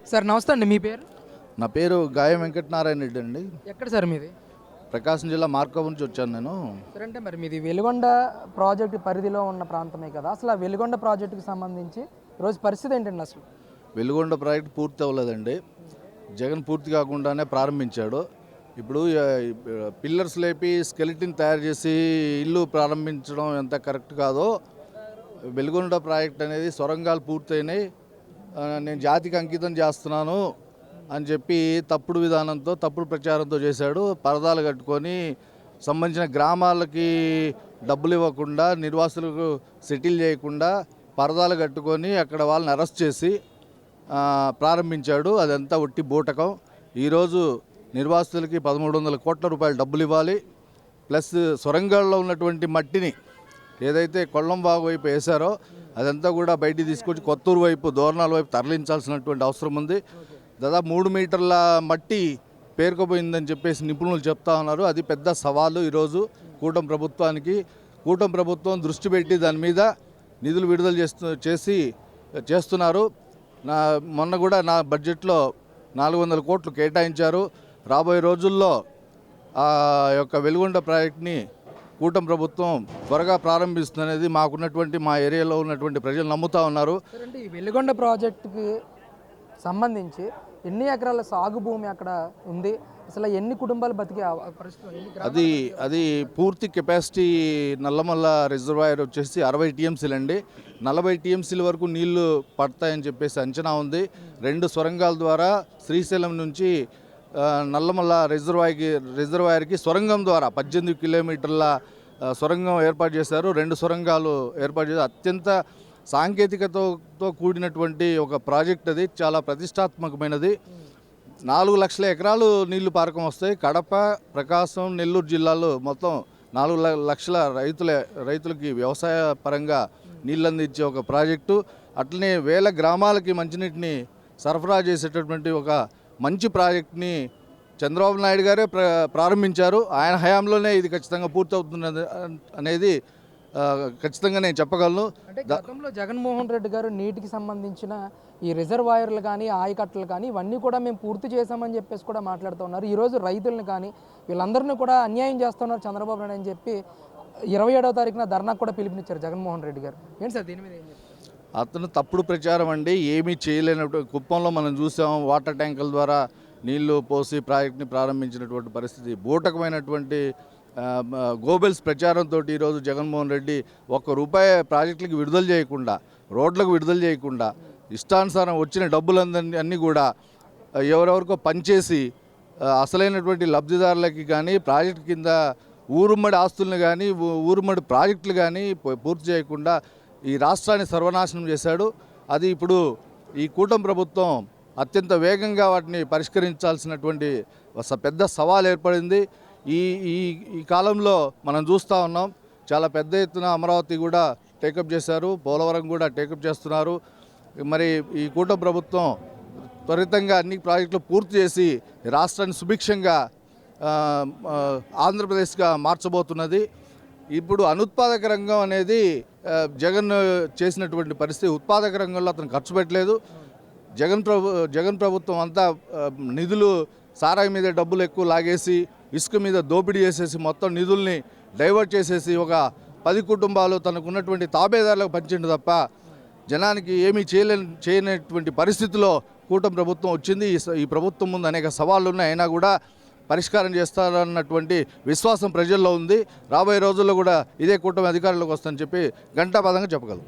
Sir నమస్తే అండి, మీ పేరు? నా పేరు గాయం వెంకటనారాయణ రెడ్డి అండి. ఎక్కడ సార్ మీది? ప్రకాశం జిల్లా మార్కాపురం నుంచి వచ్చాను నేను. సార్ అంటే మరి మీది వెలుగొండ ప్రాజెక్టు పరిధిలో ఉన్న ప్రాంతమే కదా, అసలు ఆ వెలుగొండ ప్రాజెక్టుకి సంబంధించి రోజు పరిస్థితి ఏంటండి అసలు? వెలుగొండ ప్రాజెక్ట్ పూర్తి అవ్వలేదండి. జగన్ పూర్తి కాకుండానే ప్రారంభించాడు. ఇప్పుడు పిల్లర్స్ లేపి స్కెలిటిన్ తయారు చేసి ఇల్లు ప్రారంభించడం ఎంత కరెక్ట్ కాదో, వెలుగొండ ప్రాజెక్ట్ అనేది సొరంగాలు పూర్తయినాయి, నేను జాతికి అంకితం చేస్తున్నాను అని చెప్పి తప్పుడు విధానంతో తప్పుడు ప్రచారంతో చేశాడు. పరదాలు కట్టుకొని సంబంధించిన గ్రామాలకి డబ్బులు ఇవ్వకుండా, నిర్వాసులకు సెటిల్ చేయకుండా పరదాలు కట్టుకొని అక్కడ వాళ్ళని అరెస్ట్ చేసి ప్రారంభించాడు. అదంతా ఒట్టి బూటకం. ఈరోజు నిర్వాసితులకి 1300 కోట్ల రూపాయలు డబ్బులు ఇవ్వాలి, ప్లస్ సొరంగాల్లో ఉన్నటువంటి మట్టిని ఏదైతే కొల్లంబాగు వైపు వేశారో అదంతా కూడా బయటికి తీసుకొచ్చి కొత్తూరు వైపు, దోర్నాల వైపు తరలించాల్సినటువంటి అవసరం ఉంది. దాదాపు 3 మీటర్ల మట్టి పేరుకుపోయిందని చెప్పేసి నిపుణులు చెప్తా ఉన్నారు. అది పెద్ద సవాలు ఈరోజు కూటమి ప్రభుత్వానికి. కూటమి ప్రభుత్వం దృష్టి పెట్టి దాని మీద నిధులు విడుదల చేస్తున్నారు. మొన్న కూడా నా బడ్జెట్లో 400 కోట్లు కేటాయించారు. రాబోయే రోజుల్లో ఆ యొక్క వెలుగొండ ప్రాజెక్ట్ని కూటమి ప్రభుత్వం త్వరగా ప్రారంభిస్తుందనేది మాకున్నటువంటి, మా ఏరియాలో ఉన్నటువంటి ప్రజలు నమ్ముతా ఉన్నారు. అంటే ఈ వెలుగొండ ప్రాజెక్టుకి సంబంధించి ఎన్ని ఎకరాల సాగు భూమి అక్కడ ఉంది, అసలు ఎన్ని కుటుంబాలు బతికే పరిస్థితి? అది పూర్తి కెపాసిటీ నల్లమల్ల రిజర్వాయర్ వచ్చేసి 60 టీఎంసీలు అండి. 40 టీఎంసీల వరకు నీళ్లు పడతాయని చెప్పేసి అంచనా ఉంది. 2 సొరంగాల ద్వారా శ్రీశైలం నుంచి నల్లమల్ల రిజర్వాయర్కి సొరంగం ద్వారా 18 కిలోమీటర్ల సొరంగం ఏర్పాటు చేశారు. 2 సొరంగాలు ఏర్పాటు చేశారు. అత్యంత సాంకేతికతతో కూడినటువంటి ఒక ప్రాజెక్ట్. అది చాలా ప్రతిష్టాత్మకమైనది. 4 లక్షల ఎకరాలు నీళ్లు పారకం వస్తాయి. కడప, ప్రకాశం, నెల్లూరు జిల్లాలో మొత్తం 4 లక్షల రైతులకి వ్యవసాయ పరంగా నీళ్ళు అందించే ఒక ప్రాజెక్టు. అట్లనే వేల గ్రామాలకి మంచినీటిని సరఫరా చేసేటటువంటి ఒక మంచి ప్రాజెక్ట్ని చంద్రబాబు నాయుడు గారే ప్రారంభించారు. ఆయన హయాంలోనే ఇది ఖచ్చితంగా పూర్తవుతున్నది అనేది ఖచ్చితంగా నేను చెప్పగలను. అంటే గతంలో జగన్మోహన్ రెడ్డి గారు నీటికి సంబంధించిన ఈ రిజర్వాయర్లు కానీ, ఆయకట్టలు కానీ ఇవన్నీ కూడా మేము పూర్తి చేశామని చెప్పేసి కూడా మాట్లాడుతూ ఉన్నారు. ఈరోజు రైతులను కానీ వీళ్ళందరినీ కూడా అన్యాయం చేస్తున్నారు చంద్రబాబు నాయుడు అని చెప్పి 27వ తారీఖున ధర్నాకు కూడా పిలుపునిచ్చారు జగన్మోహన్ రెడ్డి గారు. ఏంటి సార్ దీని మీద ఏం చెప్తారు? అతను తప్పుడు ప్రచారం అండి. ఏమీ చేయలేనట్టు కుప్పంలో మనం చూసాం. వాటర్ ట్యాంకుల ద్వారా నీళ్లు పోసి ప్రాజెక్ట్ని ప్రారంభించినటువంటి పరిస్థితి. బూటకమైనటువంటి గోబెల్స్ ప్రచారంతో ఈరోజు జగన్మోహన్ రెడ్డి ₹1 ప్రాజెక్టులకు విడుదల చేయకుండా, రోడ్లకు విడుదల చేయకుండా, ఇష్టానుసారం వచ్చిన డబ్బులన్నీ కూడా ఎవరెవరికో పనిచేసి అసలైనటువంటి లబ్ధిదారులకి కానీ, ప్రాజెక్టు కింద ఊరుమ్మడి ఆస్తులను కానీ, ఊరుమ్మడి ప్రాజెక్టులు కానీ పూర్తి చేయకుండా ఈ రాష్ట్రాన్ని సర్వనాశనం చేశాడు. అది ఇప్పుడు ఈ కూటమి ప్రభుత్వం అత్యంత వేగంగా వాటిని పరిష్కరించాల్సినటువంటి పెద్ద సవాల్ ఏర్పడింది. ఈ కాలంలో మనం చూస్తూ ఉన్నాం. చాలా పెద్ద ఎత్తున అమరావతి కూడా టేకప్ చేశారు, పోలవరం కూడా టేకప్ చేస్తున్నారు. మరి ఈ కూటమి ప్రభుత్వం త్వరితంగా అన్ని ప్రాజెక్టులు పూర్తి చేసి రాష్ట్రాన్ని సుభిక్షంగా ఆంధ్రప్రదేశ్గా మార్చబోతున్నది. ఇప్పుడు అనుత్పాదక రంగం అనేది జగన్ చేసినటువంటి పరిస్థితి. ఉత్పాదక రంగంలో అతను ఖర్చు పెట్టలేదు. జగన్ ప్రభుత్వం అంతా నిధులు సారాయి మీద డబ్బులు ఎక్కువ లాగేసి, ఇసుక మీద దోపిడీ చేసేసి, మొత్తం నిధుల్ని డైవర్ట్ చేసేసి ఒక 10 కుటుంబాలు తనకున్నటువంటి తాబేదారులకు పంచిండు తప్ప జనానికి ఏమీ చేయనటువంటి పరిస్థితిలో కూటమి ప్రభుత్వం వచ్చింది. ఈ ప్రభుత్వం ముందు అనేక సవాళ్ళు ఉన్నాయి, అయినా కూడా పరిష్కారం చేస్తారన్నటువంటి విశ్వాసం ప్రజల్లో ఉంది. రాబోయే రోజుల్లో కూడా ఇదే కూటమి అధికారంలోకి వస్తుందని చెప్పి ఘంటాపథంగా చెప్పగలం.